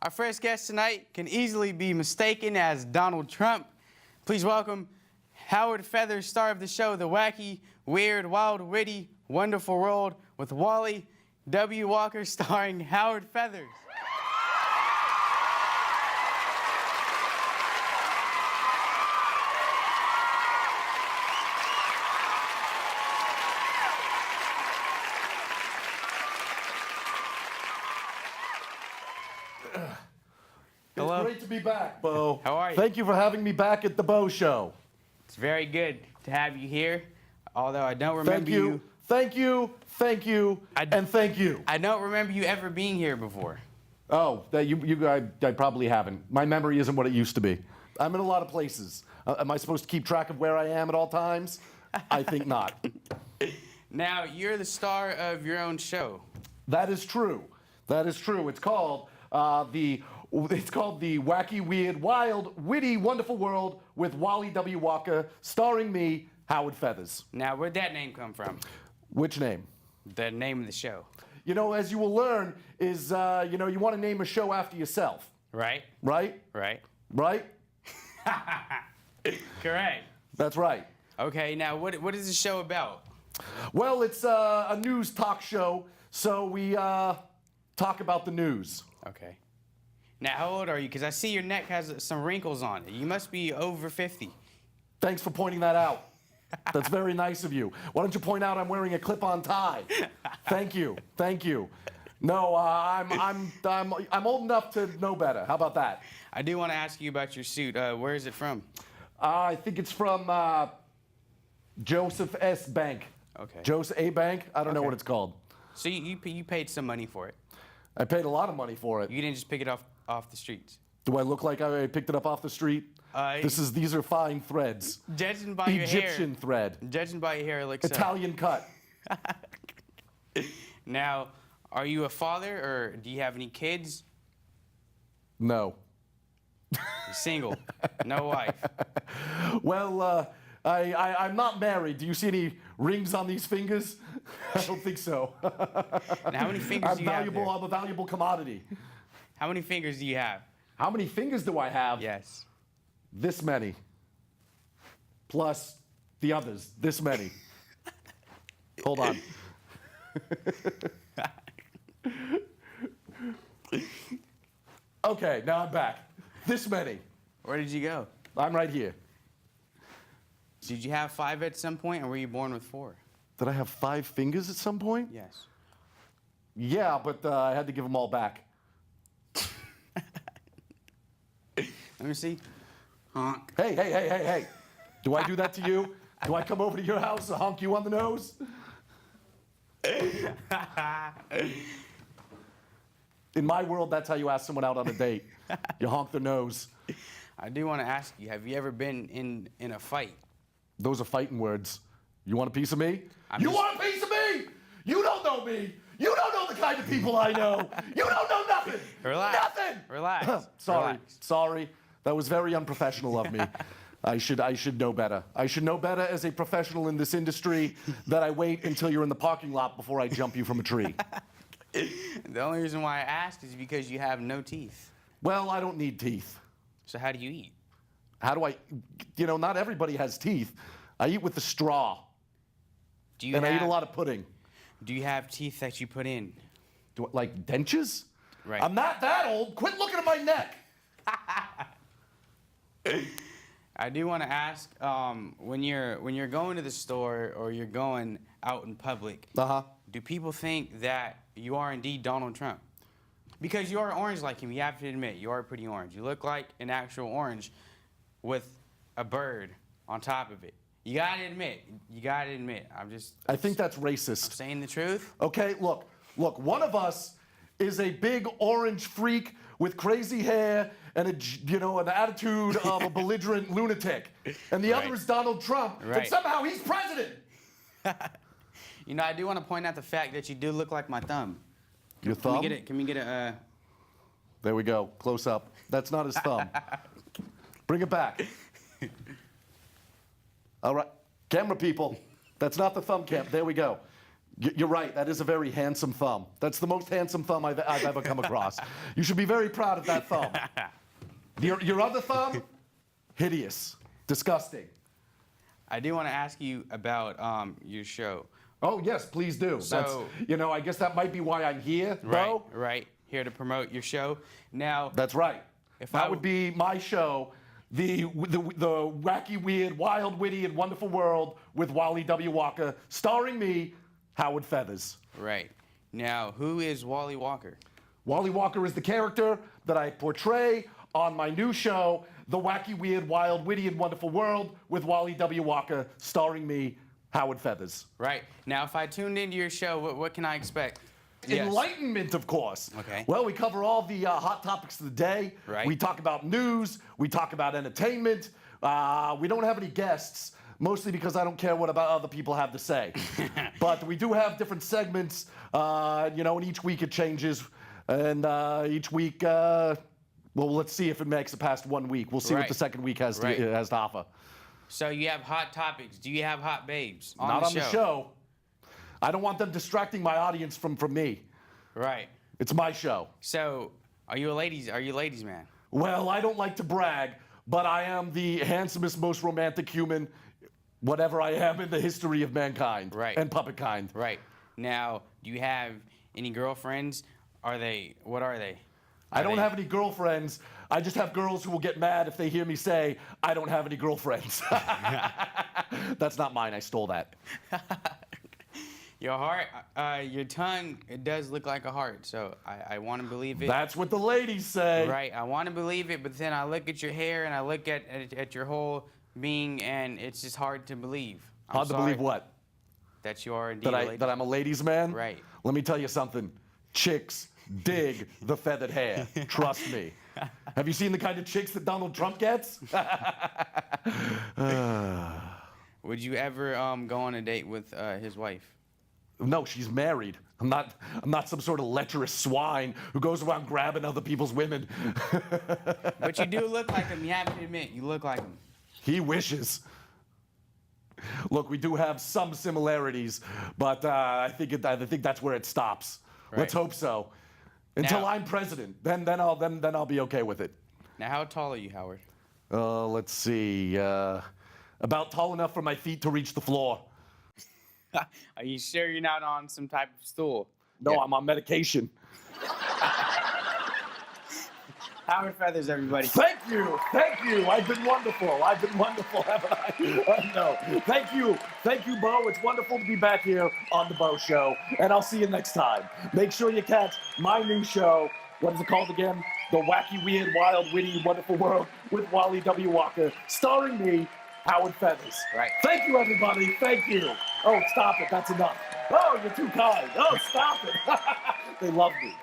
Our first guest tonight can easily be mistaken as Donald Trump. Please welcome Howard Feathers, star of the show, The Wacky, Weird, Wild, Witty, Wonderful World with Wally W. Walker, starring Howard Feathers. Hello. It's great to be back, Bo. How are you? Thank you for having me back at the Bo Show. It's very good to have you here, although I don't remember Thank you, thank you, thank you, and thank you. I don't remember you ever being here before. Oh, I probably haven't. My memory isn't what it used to be. I'm in a lot of places. Am I supposed to keep track of where I am at all times? I think not. Now, you're the star of your own show. That is true. That is true. It's called the Wacky, Weird, Wild, Witty, Wonderful World with Wally W. Walker, starring me, Howard Feathers. Now, where'd that name come from? Which name? The name of the show. You know, as you will learn, is, you want to name a show after yourself. Right? Right? Right. Right? Correct. That's right. Okay, now what is the show about? Well, it's a news talk show, so we talk about the news. Okay. Now, how old are you? Because I see your neck has some wrinkles on it. You must be over 50. Thanks for pointing that out. That's very nice of you. Why don't you point out I'm wearing a clip-on tie? Thank you. Thank you. No, I'm old enough to know better. How about that? I do want to ask you about your suit. Where is it from? I think it's from Joseph S. Bank. Okay. Joseph A. Bank? I don't know Okay. what it's called. So you paid some money for it. I paid a lot of money for it. You didn't just pick it off the streets. Do I look like I picked it up off the street? These are fine threads. Judging by your hair. Egyptian thread. Judging by your hair, it looks Italian cut. Now, are you a father or do you have any kids? No. You're single. No wife. Well, I'm not married. Do you see any rings on these fingers? I don't think so. Now, how many fingers do you have there? I'm a valuable commodity. How many fingers do you have? How many fingers do I have? Yes. This many. Plus the others. This many. Hold on. Okay, now I'm back. This many. Where did you go? I'm right here. Did you have 5 at some point, or were you born with 4? Did I have 5 fingers at some point? Yes. Yeah, but I had to give them all back. Let me see. Honk. Hey. Do I do that to you? Do I come over to your house and honk you on the nose? In my world, that's how you ask someone out on a date. You honk their nose. I do want to ask you, have you ever been in a fight? Those are fighting words. You want a piece of me? You want a piece of me? You don't know me. You don't know the kind of people I know. You don't know nothing. Relax. Nothing. Relax. Sorry. That was very unprofessional of me. I should know better. I should know better as a professional in this industry that I wait until you're in the parking lot before I jump you from a tree. The only reason why I asked is because you have no teeth. Well, I don't need teeth. So how do you eat? How do I, not everybody has teeth. I eat with the straw. I eat a lot of pudding. Do you have teeth that you put in? Like dentures? Right. I'm not that old. Quit looking at my neck. I do want to ask, when you're going to the store or you're going out in public, do people think that you are indeed Donald Trump? Because you are orange like him, you have to admit, you are pretty orange. You look like an actual orange with a bird on top of it. You gotta admit. I think that's racist. I'm saying the truth. Okay, look, one of us is a big orange freak with crazy hair and an attitude of a belligerent lunatic. And the other is Donald Trump, and somehow he's president. I do want to point out the fact that you do look like my thumb. Your thumb? Can we get a... There we go, close up. That's not his thumb. Bring it back. All right, camera people. That's not the thumb cam. There we go. You're right. That is a very handsome thumb. That's the most handsome thumb I've ever come across. You should be very proud of that thumb. Your other thumb, hideous, disgusting. I do want to ask you about your show. Oh yes, please do. So, I guess that might be why I'm here, bro. Right. Here to promote your show. Now. That's right. That would be my show. The wacky, weird, wild, witty, and wonderful world with Wally W. Walker, starring me, Howard Feathers. Right. Now, who is Wally Walker? Wally Walker is the character that I portray on my new show, The Wacky, Weird, Wild, Witty, and Wonderful World with Wally W. Walker, starring me, Howard Feathers. Right. Now, if I tuned into your show, what can I expect? Enlightenment, of course. Okay. Well, we cover all the hot topics of the day. Right. We talk about news. We talk about entertainment. We don't have any guests, mostly because I don't care what about other people have to say. But we do have different segments, and each week it changes. And each week, well, let's see if it makes it past 1 week. We'll see what the second week has to offer. So you have hot topics. Do you have hot babes on Not the on the show. I don't want them distracting my audience from me. Right. It's my show. So, are you a ladies man? Well, I don't like to brag, but I am the handsomest, most romantic human, whatever I am in the history of mankind. Right. And puppetkind. Right. Now, do you have any girlfriends? What are they? I don't have any girlfriends. I just have girls who will get mad if they hear me say, I don't have any girlfriends. That's not mine. I stole that. Your heart, your tongue, it does look like a heart, so I want to believe it. That's what the ladies say. Right, I want to believe it, but then I look at your hair and I look at your whole being, and it's just hard to believe. Hard to believe what? That you are indeed a ladies man. That I'm a ladies man? Right. Let me tell you something. Chicks dig the feathered hair. Trust me. Have you seen the kind of chicks that Donald Trump gets? Would you ever go on a date with his wife? No, she's married. I'm not some sort of lecherous swine who goes around grabbing other people's women. But you do look like him. You have to admit, you look like him. He wishes. Look, we do have some similarities, but I think that's where it stops. Right. Let's hope so. Until I'm president, then I'll be okay with it. Now, how tall are you, Howard? Let's see. About tall enough for my feet to reach the floor. Are you sure you're not on some type of stool? No, I'm on medication. Howard Feathers, everybody. Thank you. I've been wonderful, haven't I? No. Thank you, Bo. It's wonderful to be back here on the Bo Show, and I'll see you next time. Make sure you catch my new show. What is it called again? The Wacky, Weird, Wild, Witty, Wonderful World with Wally W. Walker, starring me, Howard Feathers. Right. Thank you, everybody. Thank you. Oh, stop it. That's enough. Oh, you're too kind. Oh, stop it. They love me.